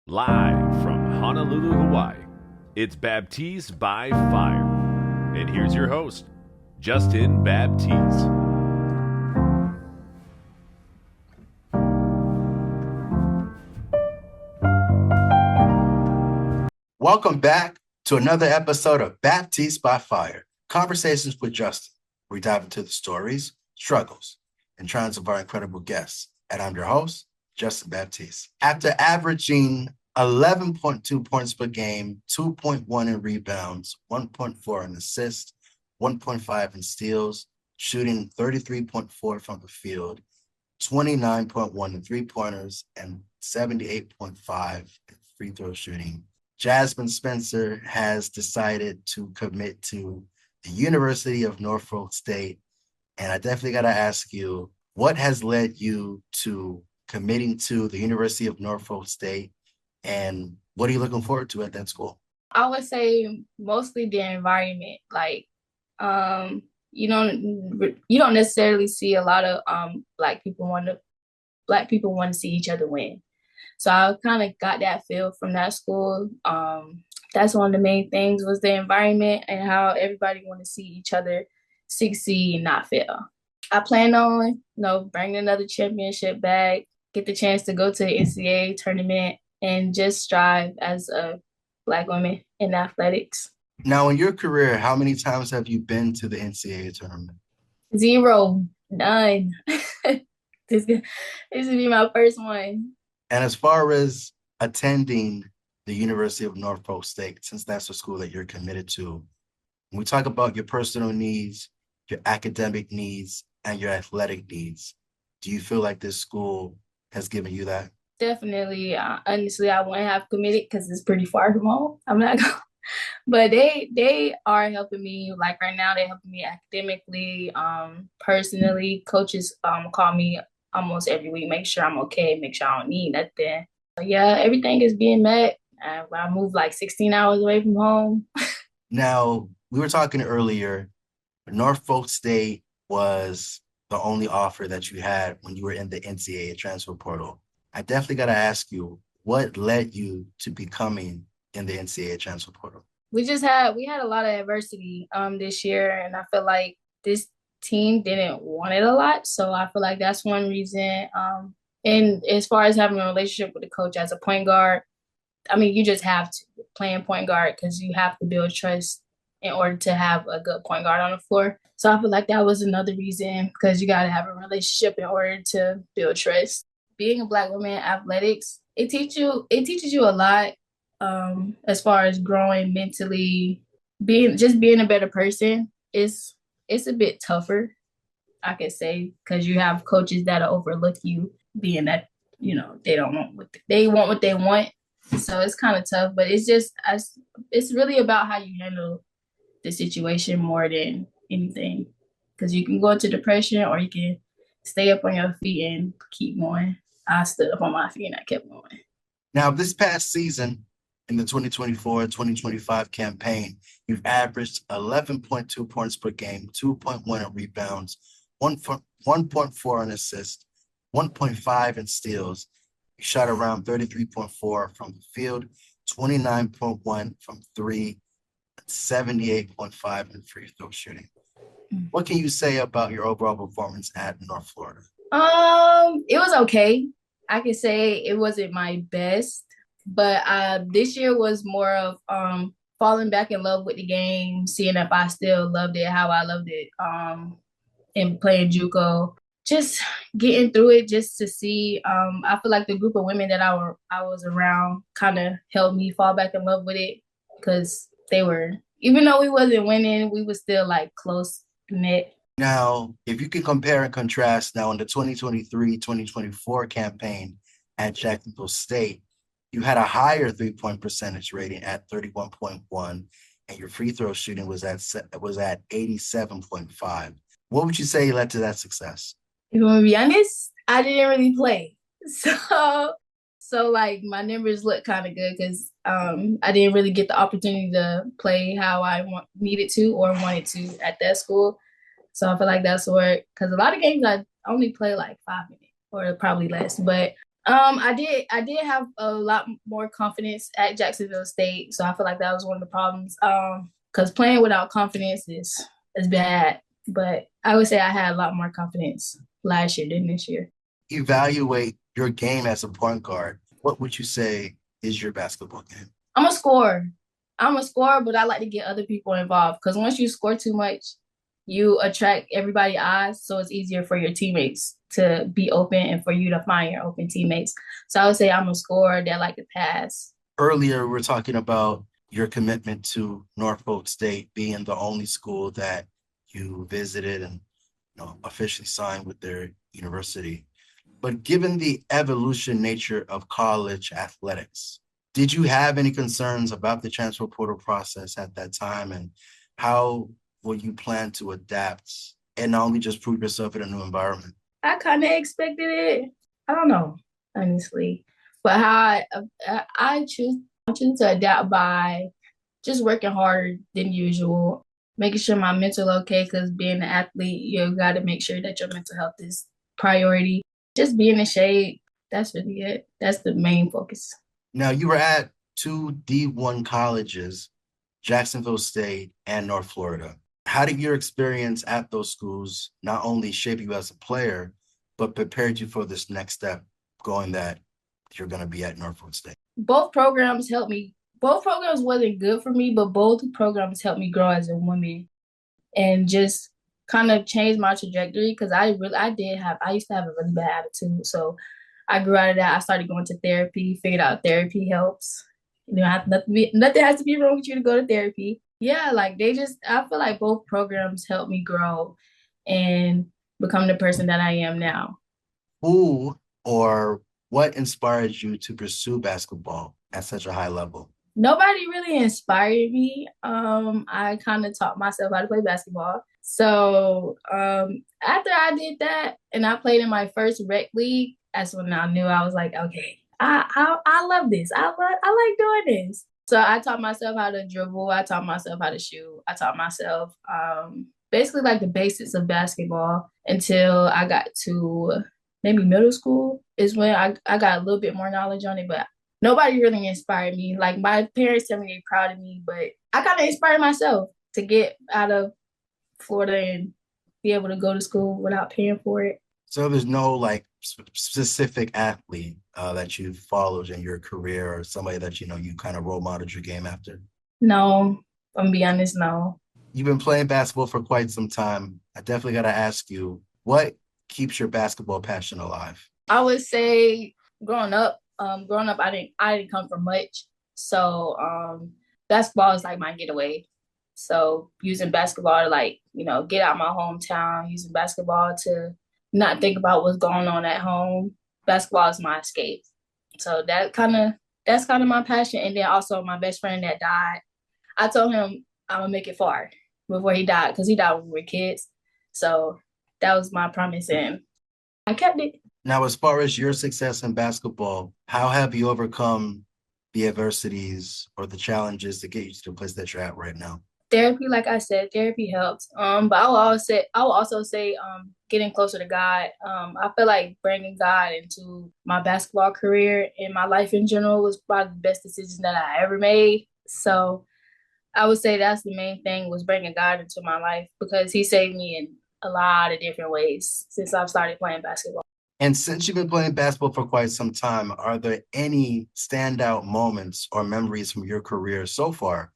Live from Honolulu, Hawaii, it's Baptiz by Fire. And here's your host, Justin Baptiz. Welcome back to another episode of Baptiz by Fire, Conversations with Justin, where we dive into the stories, struggles, and triumphs of our incredible guests. And I'm your host, Justin Baptiz. After averaging 11.2 points per game, 2.1 in rebounds, 1.4 in assists, 1.5 in steals, shooting 33.4 from the field, 29.1 in three-pointers, and 78.5 in free throw shooting, Jazmine Spencer has decided to commit to the University of Norfolk State. And I definitely got to ask you, what has led you to committing to the University of Norfolk State? And what are you looking forward to at that school? I would say mostly the environment. You don't necessarily see a lot of black people want to see each other win. So I kind of got that feel from that school. That's one of the main things was the environment and how everybody want to see each other succeed and not fail. I plan on, bringing another championship back, get the chance to go to the NCAA tournament, and just strive as a Black woman in athletics. Now, in your career, how many times have you been to the NCAA tournament? 0, none. This will be my first one. And as far as attending the University of Norfolk State, since that's the school that you're committed to, when we talk about your personal needs, your academic needs, and your athletic needs, do you feel like this school has given you that? Definitely. Honestly, I wouldn't have committed because it's pretty far from home. I'm not going, but they are helping me. Like right now, they're helping me academically, personally. Coaches call me almost every week, make sure I'm okay, make sure I don't need nothing. So yeah, everything is being met. I moved like 16 hours away from home. Now, we were talking earlier, Norfolk State was the only offer that you had when you were in the NCAA transfer portal. I definitely got to ask you, what led you to becoming in the NCAA transfer portal? We had a lot of adversity this year, and I feel like this team didn't want it a lot. So I feel like that's one reason. And as far as having a relationship with the coach as a point guard, I mean, you just have to play point guard because you have to build trust in order to have a good point guard on the floor. So I feel like that was another reason because you got to have a relationship in order to build trust. Being a Black woman in athletics, it teaches you a lot as far as growing mentally, being a better person. It's a bit tougher, I could say, because you have coaches that overlook you, being that they don't want what they want. So it's kind of tough, but it's really about how you handle the situation more than anything, because you can go into depression or you can stay up on your feet and keep going. I stood up on my feet and I kept going. Now, this past season, in the 2024-2025 campaign, you've averaged 11.2 points per game, 2.1 in rebounds, 1.4 in assists, 1.5 in steals. You shot around 33.4 from the field, 29.1 from three, 78.5 in free throw shooting. What can you say about your overall performance at North Florida? It was okay. I could say it wasn't my best, but this year was more of falling back in love with the game, seeing if I still loved it, how I loved it, and playing JUCO. Just getting through it just to see. I feel like the group of women that I was around kind of helped me fall back in love with it, because they were, even though we wasn't winning, we were still like close knit. Now, if you can compare and contrast now in the 2023-2024 campaign at Jacksonville State, you had a higher three-point percentage rating at 31.1, and your free throw shooting was at 87.5. What would you say led to that success? If you want to be honest, I didn't really play. So like my numbers look kind of good because I didn't really get the opportunity to play how I needed to or wanted to at that school. So I feel like that's where, because a lot of games I only play like 5 minutes or probably less, but I did have a lot more confidence at Jacksonville State, so I feel like that was one of the problems. Because playing without confidence is bad. But I would say I had a lot more confidence last year than this year. Evaluate your game as a point guard. What would you say is your basketball game? I'm a scorer. I'm a scorer, but I like to get other people involved because once you score too much, you attract everybody's eyes, so it's easier for your teammates to be open and for you to find your open teammates. So I would say I'm a scorer that like to pass. Earlier, we were talking about your commitment to Norfolk State being the only school that you visited and officially signed with their university. But given the evolution nature of college athletics, did you have any concerns about the transfer portal process at that time? And how will you plan to adapt and not only just prove yourself in a new environment? I kind of expected it. I don't know, honestly. But I choose to adapt by just working harder than usual, making sure my mental okay, because being an athlete, you got to make sure that your mental health is priority. Just being in shape, that's really it. That's the main focus. Now, you were at two D1 colleges, Jacksonville State and North Florida. How did your experience at those schools not only shape you as a player, but prepared you for this next step, going that you're going to be at Norfolk State? Both programs helped me. Both programs wasn't good for me, but both programs helped me grow as a woman and just kind of change my trajectory because I used to have a really bad attitude. So I grew out of that. I started going to therapy, figured out therapy helps. Nothing has to be wrong with you to go to therapy. Yeah, I feel like both programs helped me grow and become the person that I am now. Who or what inspired you to pursue basketball at such a high level? Nobody really inspired me. I kind of taught myself how to play basketball. So after I did that and I played in my first rec league, that's when I knew I was like, okay, I love this. I like doing this. So I taught myself how to dribble. I taught myself how to shoot. I taught myself basically like the basics of basketball until I got to maybe middle school is when I got a little bit more knowledge on it. But nobody really inspired me. Like my parents tell me they're proud of me, but I kind of inspired myself to get out of Florida and be able to go to school without paying for it. So there's no like specific athlete that you followed in your career or somebody that you kind of role modeled your game after? No, I'm gonna be honest, no. You've been playing basketball for quite some time. I definitely got to ask you, what keeps your basketball passion alive? I would say growing up, I didn't come from much, so basketball is like my getaway. So using basketball to get out my hometown, using basketball to not think about what's going on at home. Basketball is my escape. So that's kind of my passion. And then also my best friend that died, I told him I'm gonna make it far before he died because he died when we were kids. So that was my promise and I kept it. Now, as far as your success in basketball, how have you overcome the adversities or the challenges to get you to the place that you're at right now? Therapy, like I said, therapy helps. But I will also say, getting closer to God. I feel like bringing God into my basketball career and my life in general was probably the best decision that I ever made. So I would say that's the main thing was bringing God into my life because He saved me in a lot of different ways since I've started playing basketball. And since you've been playing basketball for quite some time, are there any standout moments or memories from your career so far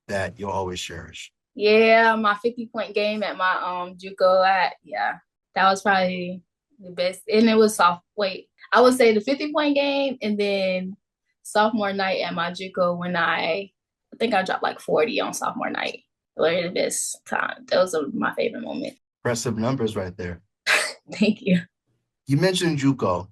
that you'll always cherish? Yeah, my 50-point game at my JUCO yeah, that was probably the best. And it was I would say the 50-point game and then sophomore night at my JUCO when I think I dropped like 40 on sophomore night. Were the best time. Those are my favorite moments. Impressive numbers right there. Thank you. You mentioned JUCO.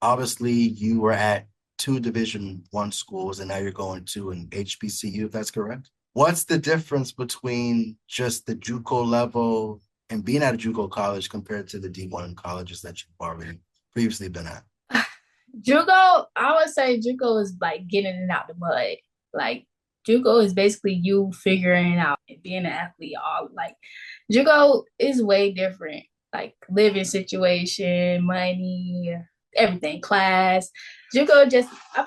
Obviously, you were at two Division I schools, and now you're going to an HBCU, if that's correct. What's the difference between just the JUCO level and being at a JUCO college compared to the D1 colleges that you've already previously been at? JUCO, I would say JUCO is like getting it out the mud. Like JUCO is basically you figuring it out and being an athlete. All like JUCO is way different. Like living situation, money, everything, class. I feel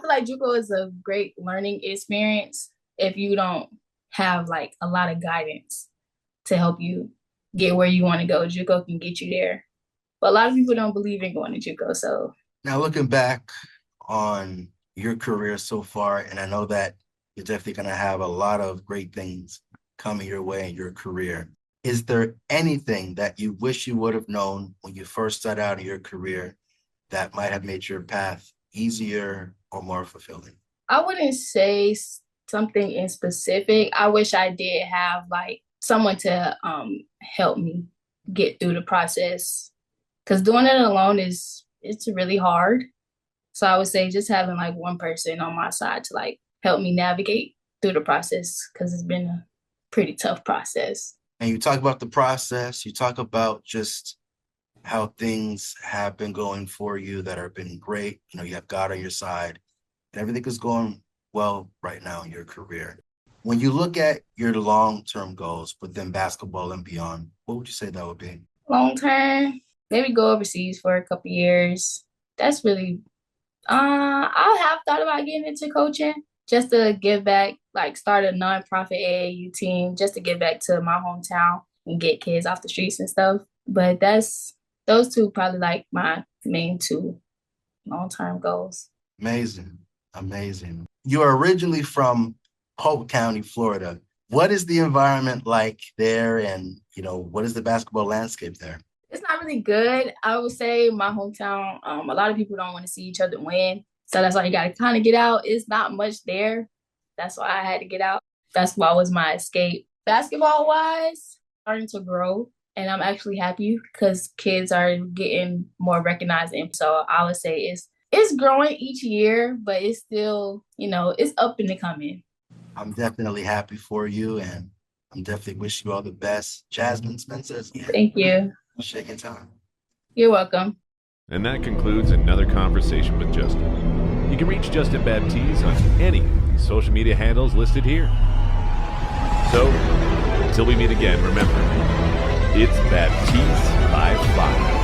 like JUCO is a great learning experience if you don't have like a lot of guidance to help you get where you want to go. JUCO can get you there. But a lot of people don't believe in going to JUCO. So Now, looking back on your career so far, and I know that you're definitely going to have a lot of great things coming your way in your career. Is there anything that you wish you would have known when you first started out in your career that might have made your path easier or more fulfilling? I wouldn't say something in specific. I wish I did have like someone to help me get through the process, because doing it alone it's really hard. So I would say just having like one person on my side to like help me navigate through the process, because it's been a pretty tough process. And you talk about the process, you talk about just how things have been going for you that have been great. You know, you have God on your side and everything is going well right now in your career. When you look at your long-term goals within basketball and beyond, what would you say that would be? Long term, maybe go overseas for a couple years. That's really, I have thought about getting into coaching just to give back, like start a nonprofit AAU team just to give back to my hometown and get kids off the streets and stuff. But those two probably like my main two long-term goals. Amazing. Amazing. You are originally from Polk County, Florida. What is the environment like there? And, you know, what is the basketball landscape there? It's not really good. I would say my hometown, a lot of people don't want to see each other win. So that's why you got to kind of get out. It's not much there. That's why I had to get out. Basketball was my escape. Basketball-wise, starting to grow. And I'm actually happy because kids are getting more recognized. And so I would say it's growing each year, but it's still, it's up and coming. I'm definitely happy for you, and I'm definitely wishing you all the best. Jazmine Spencer. Thank you. Shake your time. You're welcome. And that concludes another conversation with Justin. You can reach Justin Baptiz on any of the social media handles listed here. So, until we meet again, remember, it's Baptiz by Fire.